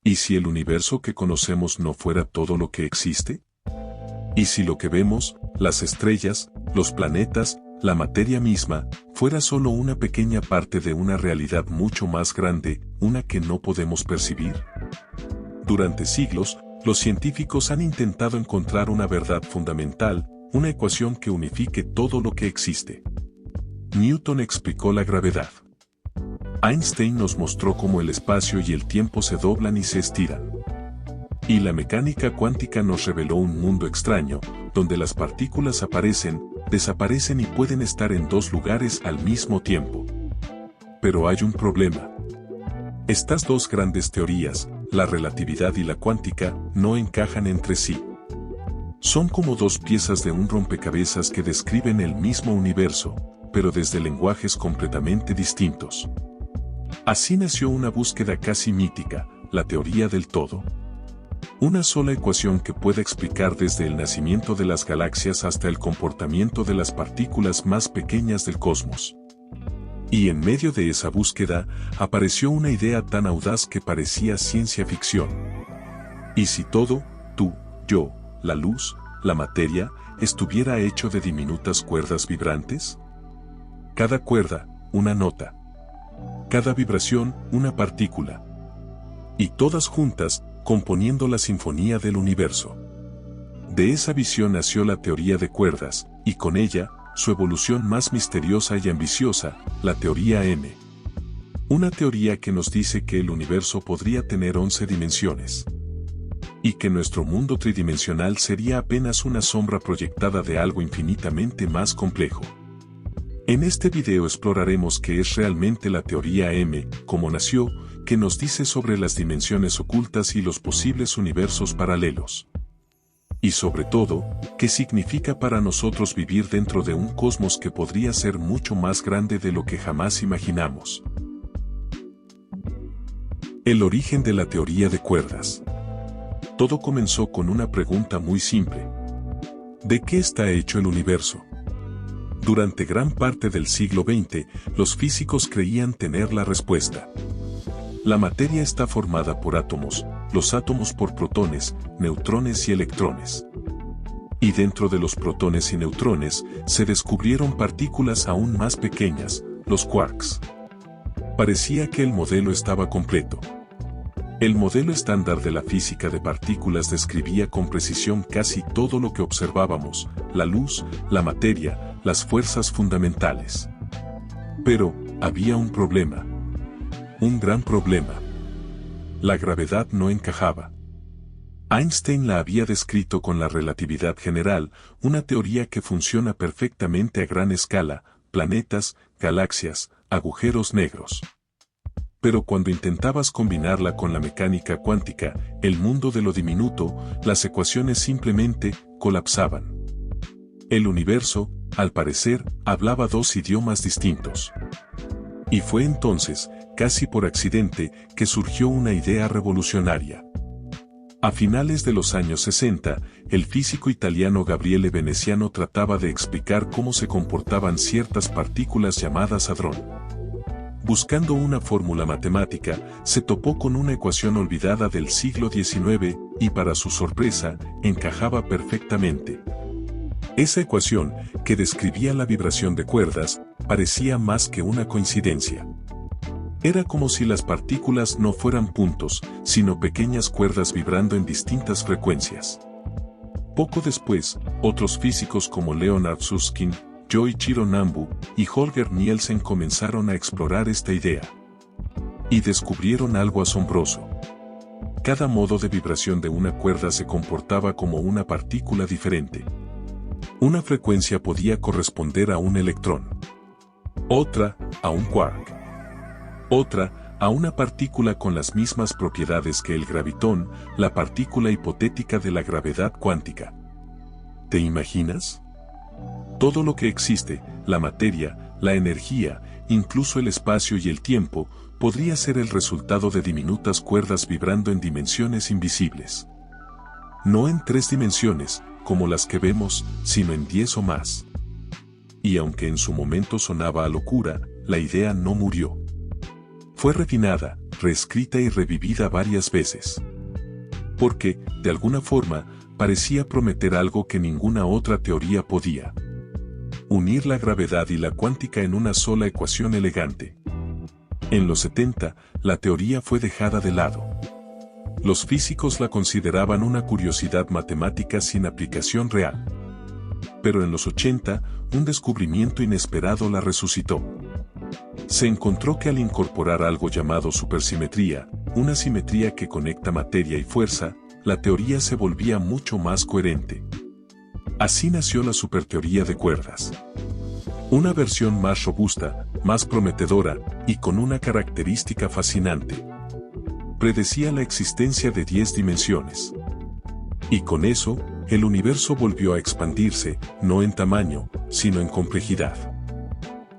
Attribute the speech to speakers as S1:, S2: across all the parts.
S1: ¿Y si el universo que conocemos no fuera todo lo que existe? ¿Y si lo que vemos, las estrellas, los planetas, la materia misma, fuera solo una pequeña parte de una realidad mucho más grande, una que no podemos percibir? Durante siglos, los científicos han intentado encontrar una verdad fundamental, una ecuación que unifique todo lo que existe. Newton explicó la gravedad. Einstein nos mostró cómo el espacio y el tiempo se doblan y se estiran. Y la mecánica cuántica nos reveló un mundo extraño, donde las partículas aparecen, desaparecen y pueden estar en dos lugares al mismo tiempo. Pero hay un problema. Estas dos grandes teorías, la relatividad y la cuántica, no encajan entre sí. Son como dos piezas de un rompecabezas que describen el mismo universo, pero desde lenguajes completamente distintos. Así nació una búsqueda casi mítica, la teoría del todo. Una sola ecuación que pueda explicar desde el nacimiento de las galaxias hasta el comportamiento de las partículas más pequeñas del cosmos. Y en medio de esa búsqueda, apareció una idea tan audaz que parecía ciencia ficción. ¿Y si todo, tú, yo, la luz, la materia, estuviera hecho de diminutas cuerdas vibrantes? Cada cuerda, una nota. Cada vibración, una partícula. Y todas juntas, componiendo la sinfonía del universo. De esa visión nació la teoría de cuerdas, y con ella, su evolución más misteriosa y ambiciosa, la teoría M. Una teoría que nos dice que el universo podría tener 11 dimensiones. Y que nuestro mundo tridimensional sería apenas una sombra proyectada de algo infinitamente más complejo. En este video exploraremos qué es realmente la teoría M, cómo nació, qué nos dice sobre las dimensiones ocultas y los posibles universos paralelos. Y sobre todo, qué significa para nosotros vivir dentro de un cosmos que podría ser mucho más grande de lo que jamás imaginamos. El origen de la teoría de cuerdas. Todo comenzó con una pregunta muy simple. ¿De qué está hecho el universo? Durante gran parte del siglo XX, los físicos creían tener la respuesta. La materia está formada por átomos, los átomos por protones, neutrones y electrones. Y dentro de los protones y neutrones, se descubrieron partículas aún más pequeñas, los quarks. Parecía que el modelo estaba completo. El modelo estándar de la física de partículas describía con precisión casi todo lo que observábamos, la luz, la materia, las fuerzas fundamentales. Pero, había un problema. Un gran problema. La gravedad no encajaba. Einstein la había descrito con la relatividad general, una teoría que funciona perfectamente a gran escala, planetas, galaxias, agujeros negros. Pero cuando intentabas combinarla con la mecánica cuántica, el mundo de lo diminuto, las ecuaciones simplemente colapsaban. El universo, al parecer, hablaba dos idiomas distintos. Y fue entonces, casi por accidente, que surgió una idea revolucionaria. A finales de los años 60, el físico italiano Gabriele Veneziano trataba de explicar cómo se comportaban ciertas partículas llamadas hadrón. Buscando una fórmula matemática, se topó con una ecuación olvidada del siglo XIX, y para su sorpresa, encajaba perfectamente. Esa ecuación, que describía la vibración de cuerdas, parecía más que una coincidencia. Era como si las partículas no fueran puntos, sino pequeñas cuerdas vibrando en distintas frecuencias. Poco después, otros físicos como Leonard Susskind, Yoichiro Nambu y Holger Nielsen comenzaron a explorar esta idea. Y descubrieron algo asombroso. Cada modo de vibración de una cuerda se comportaba como una partícula diferente. Una frecuencia podía corresponder a un electrón. Otra, a un quark. Otra, a una partícula con las mismas propiedades que el gravitón, la partícula hipotética de la gravedad cuántica. ¿Te imaginas? Todo lo que existe, la materia, la energía, incluso el espacio y el tiempo, podría ser el resultado de diminutas cuerdas vibrando en dimensiones invisibles. No en 3 dimensiones, como las que vemos, sino en 10 o más. Y aunque en su momento sonaba a locura, la idea no murió. Fue refinada, reescrita y revivida varias veces. Porque, de alguna forma, parecía prometer algo que ninguna otra teoría podía. Unir la gravedad y la cuántica en una sola ecuación elegante. En los 70, la teoría fue dejada de lado. Los físicos la consideraban una curiosidad matemática sin aplicación real. Pero en los 80, un descubrimiento inesperado la resucitó. Se encontró que al incorporar algo llamado supersimetría, una simetría que conecta materia y fuerza, la teoría se volvía mucho más coherente. Así nació la superteoría de cuerdas. Una versión más robusta, más prometedora, y con una característica fascinante. Predecía la existencia de 10 dimensiones. Y con eso, el universo volvió a expandirse, no en tamaño, sino en complejidad.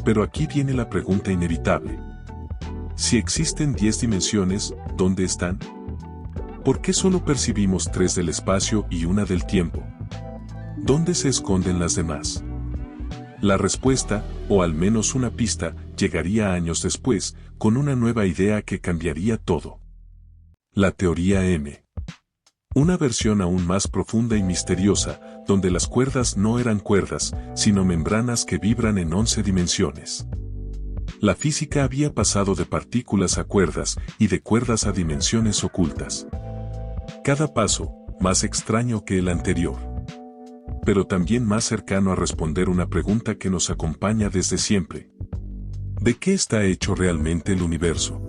S1: Pero aquí viene la pregunta inevitable. Si existen 10 dimensiones, ¿dónde están? ¿Por qué solo percibimos 3 del espacio y una del tiempo? ¿Dónde se esconden las demás? La respuesta, o al menos una pista, llegaría años después, con una nueva idea que cambiaría todo. La teoría M. Una versión aún más profunda y misteriosa, donde las cuerdas no eran cuerdas, sino membranas que vibran en 11 dimensiones. La física había pasado de partículas a cuerdas, y de cuerdas a dimensiones ocultas. Cada paso, más extraño que el anterior. Pero también más cercano a responder una pregunta que nos acompaña desde siempre. ¿De qué está hecho realmente el universo?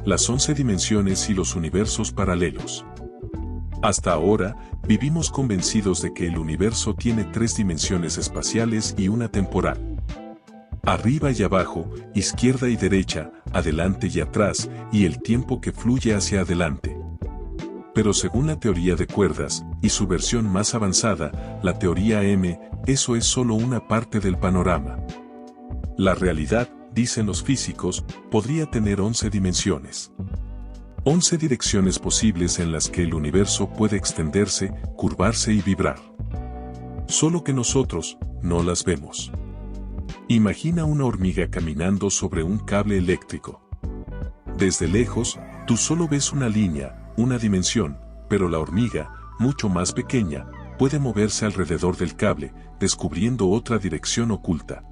S1: Las 11 dimensiones y los universos paralelos. Hasta ahora, vivimos convencidos de que el universo tiene 3 dimensiones espaciales y una temporal. Arriba y abajo, izquierda y derecha, adelante y atrás, y el tiempo que fluye hacia adelante. Pero según la teoría de cuerdas, y su versión más avanzada, la teoría M, eso es solo una parte del panorama. La realidad, dicen los físicos, podría tener 11 dimensiones. 11 direcciones posibles en las que el universo puede extenderse, curvarse y vibrar. Solo que nosotros, no las vemos. Imagina una hormiga caminando sobre un cable eléctrico. Desde lejos, tú solo ves una línea, una dimensión, pero la hormiga, mucho más pequeña, puede moverse alrededor del cable, descubriendo otra dirección oculta.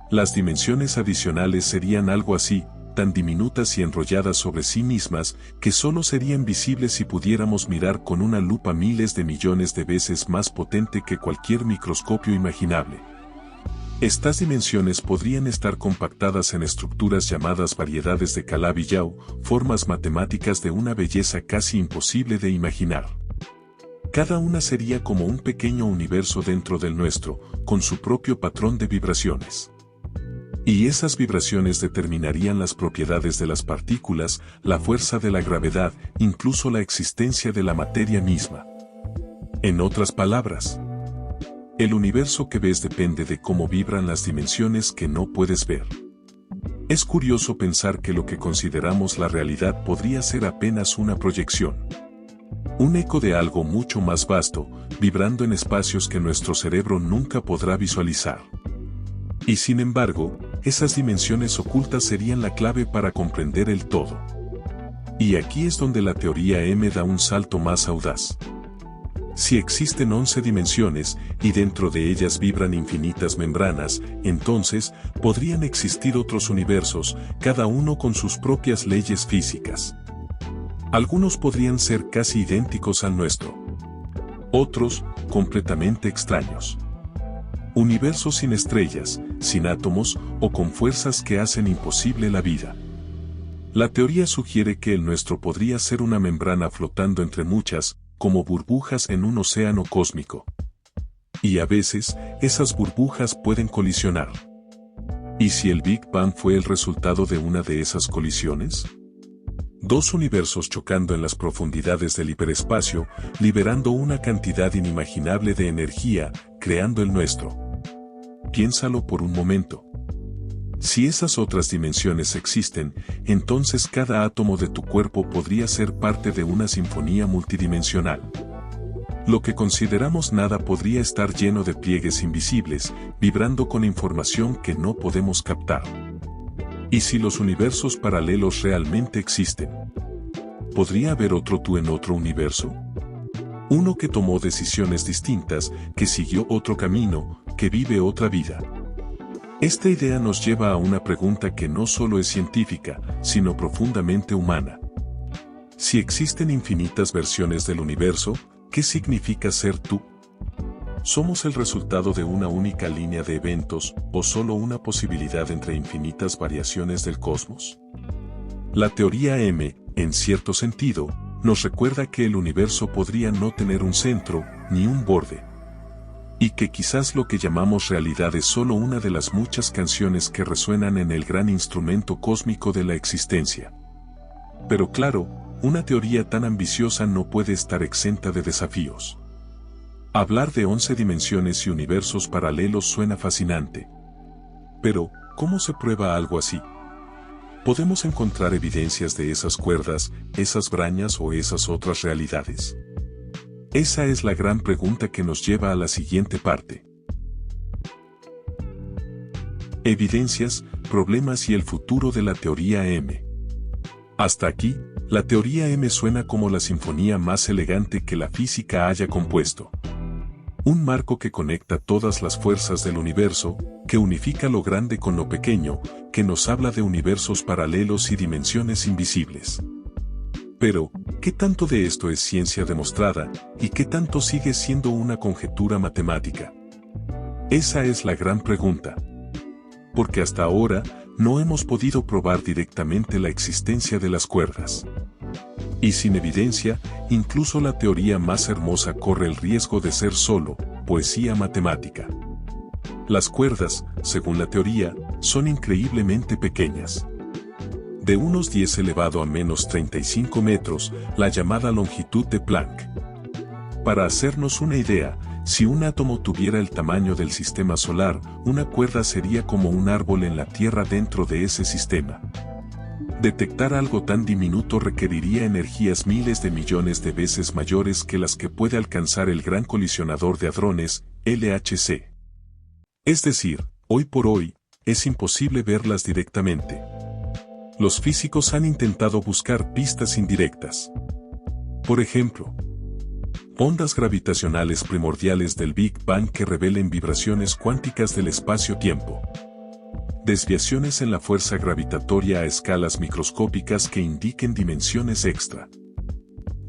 S1: Las dimensiones adicionales serían algo así, tan diminutas y enrolladas sobre sí mismas, que solo serían visibles si pudiéramos mirar con una lupa miles de millones de veces más potente que cualquier microscopio imaginable. Estas dimensiones podrían estar compactadas en estructuras llamadas variedades de Calabi-Yau, formas matemáticas de una belleza casi imposible de imaginar. Cada una sería como un pequeño universo dentro del nuestro, con su propio patrón de vibraciones. Y esas vibraciones determinarían las propiedades de las partículas, la fuerza de la gravedad, incluso la existencia de la materia misma. En otras palabras, el universo que ves depende de cómo vibran las dimensiones que no puedes ver. Es curioso pensar que lo que consideramos la realidad podría ser apenas una proyección. Un eco de algo mucho más vasto, vibrando en espacios que nuestro cerebro nunca podrá visualizar. Y sin embargo, esas dimensiones ocultas serían la clave para comprender el todo. Y aquí es donde la teoría M da un salto más audaz. Si existen 11 dimensiones, y dentro de ellas vibran infinitas membranas, entonces, podrían existir otros universos, cada uno con sus propias leyes físicas. Algunos podrían ser casi idénticos al nuestro. Otros, completamente extraños. Universos sin estrellas, sin átomos, o con fuerzas que hacen imposible la vida. La teoría sugiere que el nuestro podría ser una membrana flotando entre muchas, como burbujas en un océano cósmico. Y a veces, esas burbujas pueden colisionar. ¿Y si el Big Bang fue el resultado de una de esas colisiones? Dos universos chocando en las profundidades del hiperespacio, liberando una cantidad inimaginable de energía, creando el nuestro. Piénsalo por un momento. Si esas otras dimensiones existen, entonces cada átomo de tu cuerpo podría ser parte de una sinfonía multidimensional. Lo que consideramos nada podría estar lleno de pliegues invisibles, vibrando con información que no podemos captar. ¿Y si los universos paralelos realmente existen? ¿Podría haber otro tú en otro universo? Uno que tomó decisiones distintas, que siguió otro camino, que vive otra vida. Esta idea nos lleva a una pregunta que no solo es científica, sino profundamente humana. Si existen infinitas versiones del universo, ¿qué significa ser tú? ¿Somos el resultado de una única línea de eventos o solo una posibilidad entre infinitas variaciones del cosmos? La teoría M, en cierto sentido, nos recuerda que el universo podría no tener un centro, ni un borde. Y que quizás lo que llamamos realidad es solo una de las muchas canciones que resuenan en el gran instrumento cósmico de la existencia. Pero claro, una teoría tan ambiciosa no puede estar exenta de desafíos. Hablar de 11 dimensiones y universos paralelos suena fascinante. Pero, ¿cómo se prueba algo así? ¿Podemos encontrar evidencias de esas cuerdas, esas brañas o esas otras realidades? Esa es la gran pregunta que nos lleva a la siguiente parte. Evidencias, problemas y el futuro de la teoría M. Hasta aquí, la teoría M suena como la sinfonía más elegante que la física haya compuesto. Un marco que conecta todas las fuerzas del universo, que unifica lo grande con lo pequeño, que nos habla de universos paralelos y dimensiones invisibles. Pero, ¿qué tanto de esto es ciencia demostrada, y qué tanto sigue siendo una conjetura matemática? Esa es la gran pregunta. Porque hasta ahora, no hemos podido probar directamente la existencia de las cuerdas. Y sin evidencia, incluso la teoría más hermosa corre el riesgo de ser solo poesía matemática. Las cuerdas, según la teoría, son increíblemente pequeñas. De unos 10 elevado a menos 35 metros, la llamada longitud de Planck. Para hacernos una idea, si un átomo tuviera el tamaño del sistema solar, una cuerda sería como un árbol en la Tierra dentro de ese sistema. Detectar algo tan diminuto requeriría energías miles de millones de veces mayores que las que puede alcanzar el Gran Colisionador de Hadrones, LHC. Es decir, hoy por hoy, es imposible verlas directamente. Los físicos han intentado buscar pistas indirectas. Por ejemplo, ondas gravitacionales primordiales del Big Bang que revelen vibraciones cuánticas del espacio-tiempo. Desviaciones en la fuerza gravitatoria a escalas microscópicas que indiquen dimensiones extra.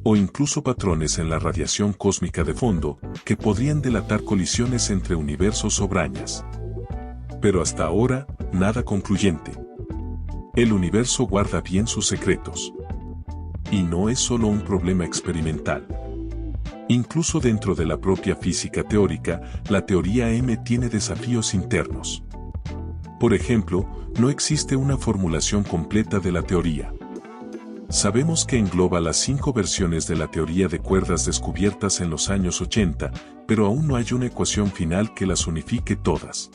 S1: O incluso patrones en la radiación cósmica de fondo, que podrían delatar colisiones entre universos o brañas. Pero hasta ahora, nada concluyente. El universo guarda bien sus secretos. Y no es solo un problema experimental. Incluso dentro de la propia física teórica, la teoría M tiene desafíos internos. Por ejemplo, no existe una formulación completa de la teoría. Sabemos que engloba las 5 versiones de la teoría de cuerdas descubiertas en los años 80, pero aún no hay una ecuación final que las unifique todas.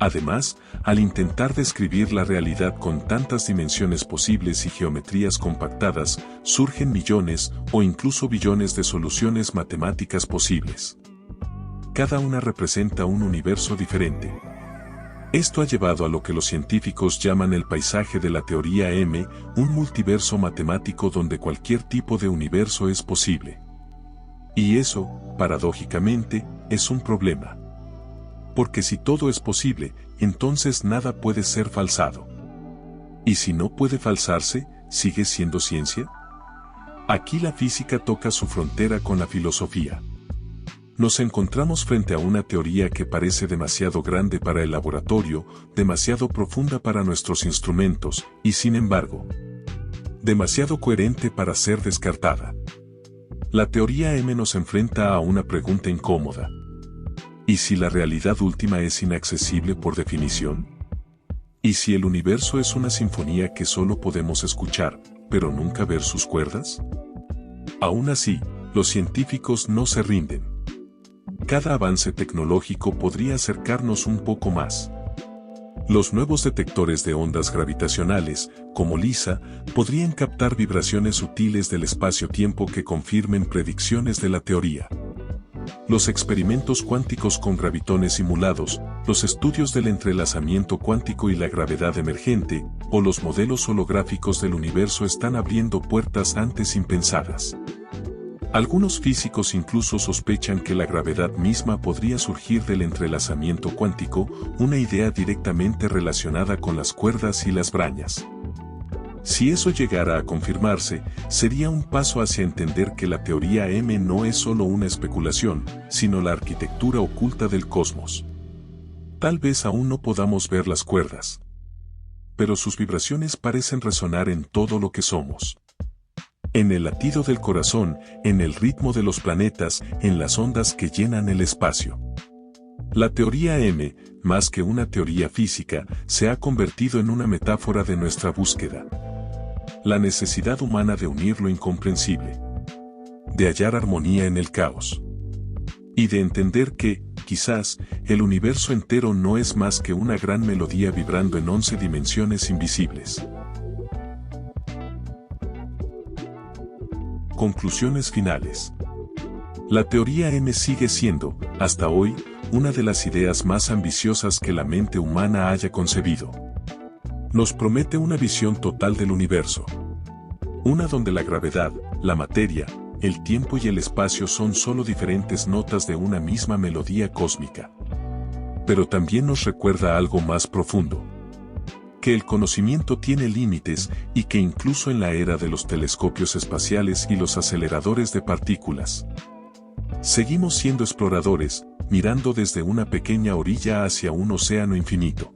S1: Además, al intentar describir la realidad con tantas dimensiones posibles y geometrías compactadas, surgen millones o incluso billones de soluciones matemáticas posibles. Cada una representa un universo diferente. Esto ha llevado a lo que los científicos llaman el paisaje de la teoría M, un multiverso matemático donde cualquier tipo de universo es posible. Y eso, paradójicamente, es un problema. Porque si todo es posible, entonces nada puede ser falsado. ¿Y si no puede falsarse, sigue siendo ciencia? Aquí la física toca su frontera con la filosofía. Nos encontramos frente a una teoría que parece demasiado grande para el laboratorio, demasiado profunda para nuestros instrumentos, y sin embargo, demasiado coherente para ser descartada. La teoría M nos enfrenta a una pregunta incómoda. ¿Y si la realidad última es inaccesible por definición? ¿Y si el universo es una sinfonía que solo podemos escuchar, pero nunca ver sus cuerdas? Aún así, los científicos no se rinden. Cada avance tecnológico podría acercarnos un poco más. Los nuevos detectores de ondas gravitacionales, como LISA, podrían captar vibraciones sutiles del espacio-tiempo que confirmen predicciones de la teoría. Los experimentos cuánticos con gravitones simulados, los estudios del entrelazamiento cuántico y la gravedad emergente, o los modelos holográficos del universo están abriendo puertas antes impensadas. Algunos físicos incluso sospechan que la gravedad misma podría surgir del entrelazamiento cuántico, una idea directamente relacionada con las cuerdas y las brañas. Si eso llegara a confirmarse, sería un paso hacia entender que la teoría M no es solo una especulación, sino la arquitectura oculta del cosmos. Tal vez aún no podamos ver las cuerdas, pero sus vibraciones parecen resonar en todo lo que somos. En el latido del corazón, en el ritmo de los planetas, en las ondas que llenan el espacio. La teoría M, más que una teoría física, se ha convertido en una metáfora de nuestra búsqueda. La necesidad humana de unir lo incomprensible, de hallar armonía en el caos, y de entender que, quizás, el universo entero no es más que una gran melodía vibrando en 11 dimensiones invisibles. Conclusiones finales. La teoría M sigue siendo, hasta hoy, una de las ideas más ambiciosas que la mente humana haya concebido. Nos promete una visión total del universo. Una donde la gravedad, la materia, el tiempo y el espacio son solo diferentes notas de una misma melodía cósmica. Pero también nos recuerda algo más profundo. Que el conocimiento tiene límites y que incluso en la era de los telescopios espaciales y los aceleradores de partículas, seguimos siendo exploradores, mirando desde una pequeña orilla hacia un océano infinito.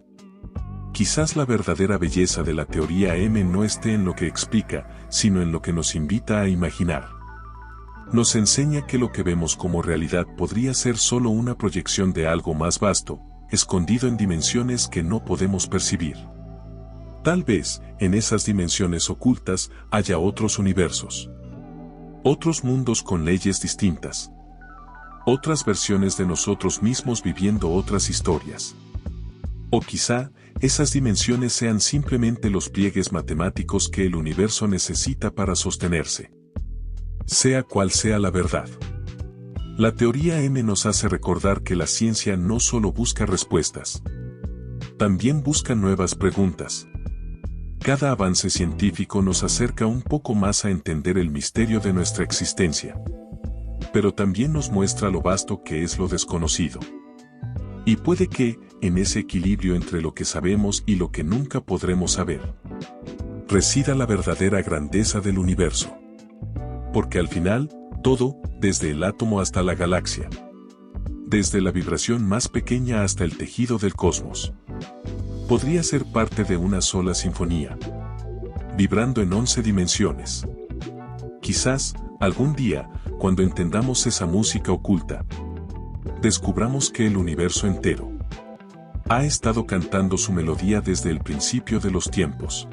S1: Quizás la verdadera belleza de la teoría M no esté en lo que explica, sino en lo que nos invita a imaginar. Nos enseña que lo que vemos como realidad podría ser solo una proyección de algo más vasto, escondido en dimensiones que no podemos percibir. Tal vez, en esas dimensiones ocultas, haya otros universos. Otros mundos con leyes distintas. Otras versiones de nosotros mismos viviendo otras historias. O quizá, esas dimensiones sean simplemente los pliegues matemáticos que el universo necesita para sostenerse. Sea cual sea la verdad. La teoría M nos hace recordar que la ciencia no solo busca respuestas. También busca nuevas preguntas. Cada avance científico nos acerca un poco más a entender el misterio de nuestra existencia. Pero también nos muestra lo vasto que es lo desconocido. Y puede que, en ese equilibrio entre lo que sabemos y lo que nunca podremos saber, resida la verdadera grandeza del universo. Porque al final, todo, desde el átomo hasta la galaxia, desde la vibración más pequeña hasta el tejido del cosmos, podría ser parte de una sola sinfonía, vibrando en 11 dimensiones. Quizás, algún día, cuando entendamos esa música oculta, descubramos que el universo entero ha estado cantando su melodía desde el principio de los tiempos.